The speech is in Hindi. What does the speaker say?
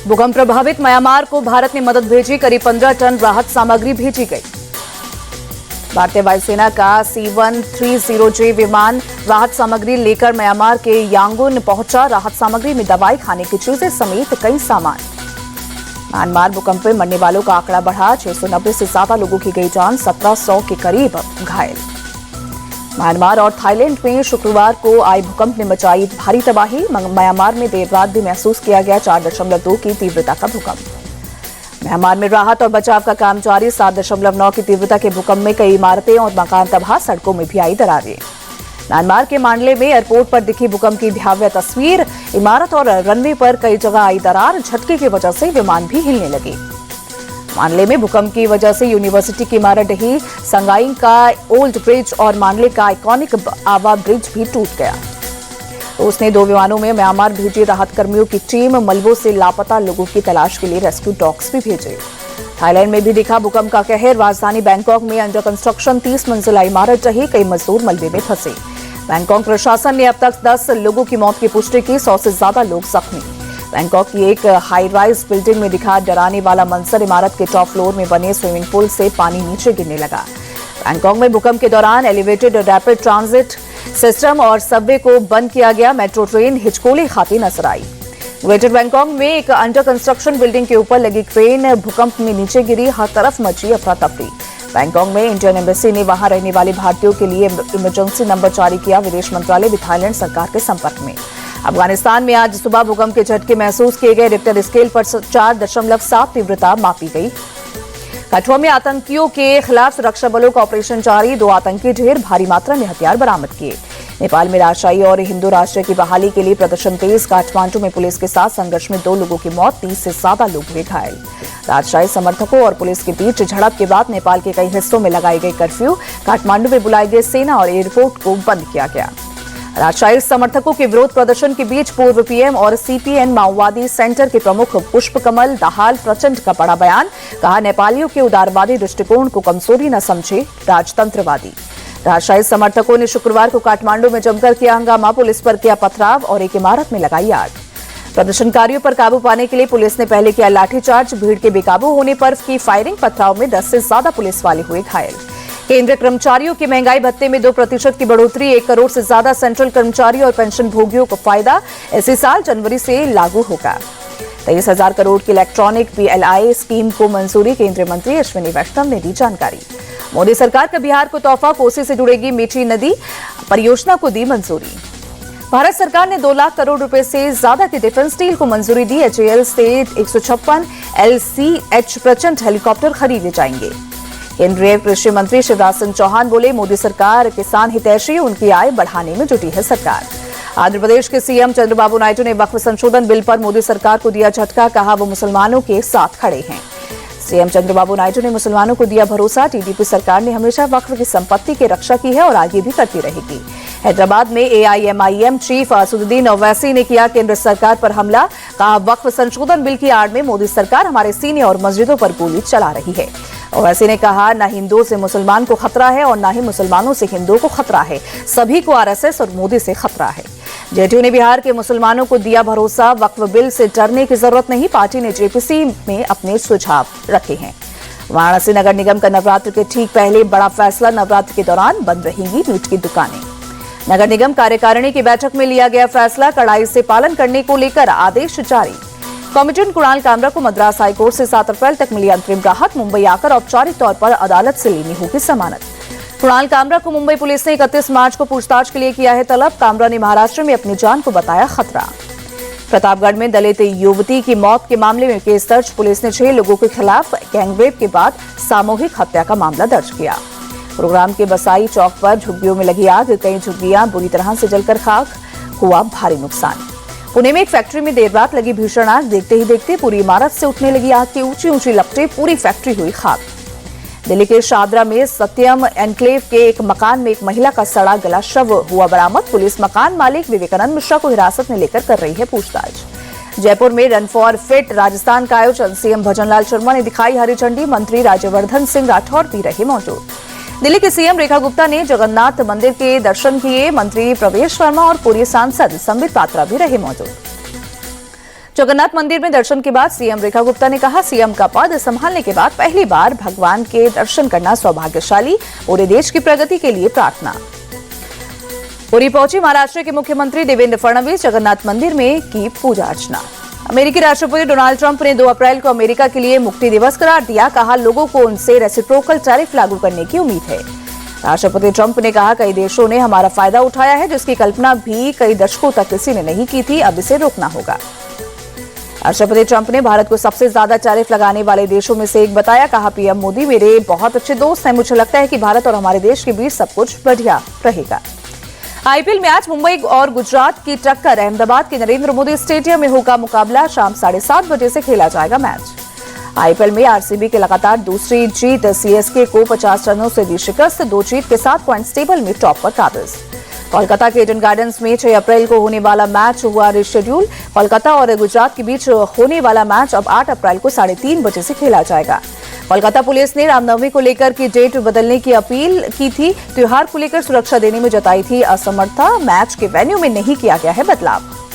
भूकंप प्रभावित म्यांमार को भारत ने मदद भेजी, करीब 15 टन राहत सामग्री भेजी गई। भारतीय वायुसेना का C-130J विमान राहत सामग्री लेकर म्यांमार के यांगून पहुंचा। राहत सामग्री में दवाई, खाने की चीजें समेत कई सामान। म्यांमार भूकंप में मरने वालों का आंकड़ा बढ़ा, 690 से ज्यादा लोगों की गई जान, 1700 के करीब घायल। म्यांमार और थाईलैंड में शुक्रवार को आए भूकंप ने मचाई भारी तबाही। म्यांमार में देर रात भी महसूस किया गया 4.2 की तीव्रता का भूकंप। म्यांमार में राहत और बचाव का काम जारी। 7.9 की तीव्रता के भूकंप में कई इमारतें और मकान तबाह, सड़कों में भी आई दरारें। म्यांमार के मांडले में एयरपोर्ट पर दिखी भूकंप की भयावह तस्वीर। इमारत और रनवे पर कई जगह आई दरार, झटके की वजह से विमान भी हिलने लगे। मांडले में भूकंप की वजह से यूनिवर्सिटी की इमारत ढही, संगाई का ओल्ड ब्रिज और मांडले का आइकॉनिक आवा ब्रिज भी टूट गया। उसने 2 विमानों में म्यांमार भेजी राहत कर्मियों की टीम, मलबों से लापता लोगों की तलाश के लिए रेस्क्यू डॉग्स भी भेजे। थाईलैंड में भी दिखा भूकंप का कहर। राजधानी बैंकॉक में अंडर कंस्ट्रक्शन 30 मंजिला इमारत रही, कई मजदूर मलबे में फंसे। बैंकॉक प्रशासन ने अब तक 10 लोगों की मौत की पुष्टि की, 100 से ज्यादा लोग जख्मी। बैंकॉक की एक हाई राइज बिल्डिंग में दिखा डराने वाला मंजर। इमारत के टॉप फ्लोर में बने स्विमिंग पूल से पानी नीचे गिरने लगा। बैंकॉक में भूकंप के दौरान एलिवेटेड रैपिड ट्रांजिट सिस्टम और सबवे को बंद किया गया। मेट्रो ट्रेन हिचकोले खाती नजर आई। ग्रेटर बैंकॉक में एक अंडर कंस्ट्रक्शन बिल्डिंग के ऊपर लगी क्रेन भूकंप में नीचे गिरी, हर तरफ मची अफरा तफरी। बैंकॉक में इंडियन एम्बेसी ने वहां रहने वाले भारतीयों के लिए इमरजेंसी नंबर जारी किया। विदेश मंत्रालय भी थाईलैंड सरकार के संपर्क में। अफगानिस्तान में आज सुबह भूकंप के झटके महसूस किए गए। रिक्टर स्केल पर 4.7 तीव्रता मापी गई। कठुआ में आतंकियों के खिलाफ सुरक्षा बलों का ऑपरेशन जारी। 2 आतंकी ढेर, भारी मात्रा में हथियार बरामद किए। नेपाल में राजशाही और हिंदू राष्ट्र की बहाली के लिए प्रदर्शन तेज। काठमांडू में पुलिस के साथ संघर्ष में 2 लोगों की मौत, 30 से ज्यादा लोग हुए घायल। राजशाही समर्थकों और पुलिस के बीच झड़प के बाद नेपाल के कई हिस्सों में लगाई गई कर्फ्यू। काठमांडू में बुलाई गई सेना और एयरपोर्ट को बंद किया गया। राजशाही समर्थकों के विरोध प्रदर्शन के बीच पूर्व पीएम और सीपीएन माओवादी सेंटर के प्रमुख पुष्पकमल दाहाल प्रचंड का बड़ा बयान। कहा, नेपालियों के उदारवादी दृष्टिकोण को कमजोरी न समझे राजतंत्रवादी। राजशाही समर्थकों ने शुक्रवार को काठमांडू में जमकर किया हंगामा। पुलिस पर किया पथराव और एक इमारत में लगाई आग। प्रदर्शनकारियों पर काबू पाने के लिए पुलिस ने पहले किया लाठीचार्ज। भीड़ के बेकाबू होने पर की फायरिंग। पथराव में 10 से ज्यादा पुलिस वाले हुए घायल। केंद्रीय कर्मचारियों के महंगाई भत्ते में 2% की बढ़ोतरी। 1 करोड़ से ज्यादा सेंट्रल कर्मचारी और पेंशन भोगियों को फायदा। इसी साल जनवरी से लागू होगा। 23,000 करोड़ की इलेक्ट्रॉनिक PLI स्कीम को मंजूरी। केंद्रीय मंत्री अश्विनी वैष्णव ने दी जानकारी। मोदी सरकार का बिहार को तोहफा। कोसी से जुड़ेगी मीठी नदी, परियोजना को दी मंजूरी। भारत सरकार ने 2 लाख करोड़ रुपए से ज्यादा की डिफेंस डील को मंजूरी दी। HAL से 156 LCH प्रचंड हेलीकॉप्टर खरीदे जाएंगे। केंद्रीय कृषि मंत्री शिवराज सिंह चौहान बोले, मोदी सरकार किसान हितैषी, उनकी आय बढ़ाने में जुटी है सरकार। आंध्र प्रदेश के सीएम चंद्रबाबू नायडू ने वक्फ संशोधन बिल पर मोदी सरकार को दिया झटका। कहा, वो मुसलमानों के साथ खड़े हैं। सीएम चंद्रबाबू नायडू ने मुसलमानों को दिया भरोसा। टीडीपी सरकार ने हमेशा वक्फ की संपत्ति की रक्षा की है और आगे भी करती रहेगी। हैदराबाद में AIMIM चीफ असदुद्दीन ओवैसी ने किया केंद्र सरकार पर हमला। कहा, वक्फ संशोधन बिल की आड़ में मोदी सरकार हमारे सीने और मस्जिदों पर गोली चला रही है। ओवैसी ने कहा, न हिंदुओं से मुसलमान को खतरा है और न ही मुसलमानों से हिंदुओं को खतरा है। सभी को RSS और मोदी से खतरा है। जेडीयू ने बिहार के मुसलमानों को दिया भरोसा। वक्फ बिल से डरने की जरूरत नहीं। पार्टी ने JPC में अपने सुझाव रखे हैं। वाराणसी नगर निगम का नवरात्र के ठीक पहले बड़ा फैसला। नवरात्र के दौरान बंद रहेंगी मीट की दुकानें। नगर निगम कार्यकारिणी की बैठक में लिया गया फैसला। कड़ाई से पालन करने को लेकर आदेश जारी। कॉमेडियन कुणाल कामरा को मद्रास हाईकोर्ट से 7 अप्रैल तक मिली अंतरिम राहत। मुंबई आकर औपचारिक तौर पर अदालत से लेनी होगी जमानत। कुणाल कामरा को मुंबई पुलिस ने 31 मार्च को पूछताछ के लिए किया है तलब। कामरा ने महाराष्ट्र में अपनी जान को बताया खतरा। प्रतापगढ़ में दलित युवती की मौत के मामले में केस दर्ज। पुलिस ने 6 लोगों के खिलाफ गैंगरेप के बाद सामूहिक हत्या का मामला दर्ज किया। गुरुग्राम के बसाई चौक पर झुग्गियों में लगी आग। कई झुग्गियां बुरी तरह से जलकर खाक, हुआ भारी नुकसान। पुणे में एक फैक्ट्री में देर रात लगी भीषण आग। देखते ही देखते पूरी इमारत से उठने लगी आग की ऊंची ऊंची लपटें। पूरी फैक्ट्री हुई खाक। दिल्ली के शादरा में सत्यम एनक्लेव के एक मकान में एक महिला का सड़ा गला शव हुआ बरामद। पुलिस मकान मालिक विवेकानंद मिश्रा को हिरासत में लेकर कर रही है पूछताछ। जयपुर में रन फॉर फिट राजस्थान का आयोजन। सीएम भजनलाल शर्मा ने दिखाई हरी झंडी। मंत्री राज्यवर्धन सिंह राठौर भी रहे मौजूद। दिल्ली के सीएम रेखा गुप्ता ने जगन्नाथ मंदिर के दर्शन किए। मंत्री प्रवेश वर्मा और पूर्व सांसद संबित पात्रा भी रहे मौजूद। जगन्नाथ मंदिर में दर्शन के बाद सीएम रेखा गुप्ता ने कहा, सीएम का पद संभालने के बाद पहली बार भगवान के दर्शन करना सौभाग्यशाली, पूरे देश की प्रगति के लिए प्रार्थना। पुरी पहुंची महाराष्ट्र के मुख्यमंत्री देवेंद्र फडणवीस, जगन्नाथ मंदिर में की पूजा अर्चना। अमेरिकी राष्ट्रपति डोनाल्ड ट्रंप ने 2 अप्रैल को अमेरिका के लिए मुक्ति दिवस करार दिया। कहा, लोगों को उनसे रेसिप्रोकल टैरिफ लागू करने की उम्मीद है। राष्ट्रपति ट्रंप ने कहा, कई देशों ने हमारा फायदा उठाया है, जिसकी कल्पना भी कई दशकों तक किसी ने नहीं की थी। अब इसे रोकना होगा। राष्ट्रपति ट्रंप ने भारत को सबसे ज्यादा टैरिफ लगाने वाले देशों में से एक बताया। कहा, पीएम मोदी मेरे बहुत अच्छे दोस्त हैं। मुझे लगता है कि भारत और हमारे देश के बीच सब कुछ बढ़िया रहेगा। आईपीएल में आज मुंबई और गुजरात की टक्कर। अहमदाबाद के नरेंद्र मोदी स्टेडियम में होगा मुकाबला। शाम 7:30 बजे से खेला जाएगा मैच। आईपीएल में आरसीबी के लगातार दूसरी जीत। सीएसके को 50 रनों से दी शिकस्त। 2 जीत के साथ पॉइंट्स टेबल में टॉप पर काबिज। कोलकाता के ईडन गार्डन्स में 6 अप्रैल को होने वाला मैच हुआ रिशेड्यूल। कोलकाता और गुजरात के बीच होने वाला मैच अब 8 अप्रैल को 3:30 बजे से खेला जाएगा। कोलकाता पुलिस ने रामनवमी को लेकर की डेट बदलने की अपील की थी। त्योहार को लेकर सुरक्षा देने में जताई थी असमर्थता। मैच के वेन्यू में नहीं किया गया है बदलाव।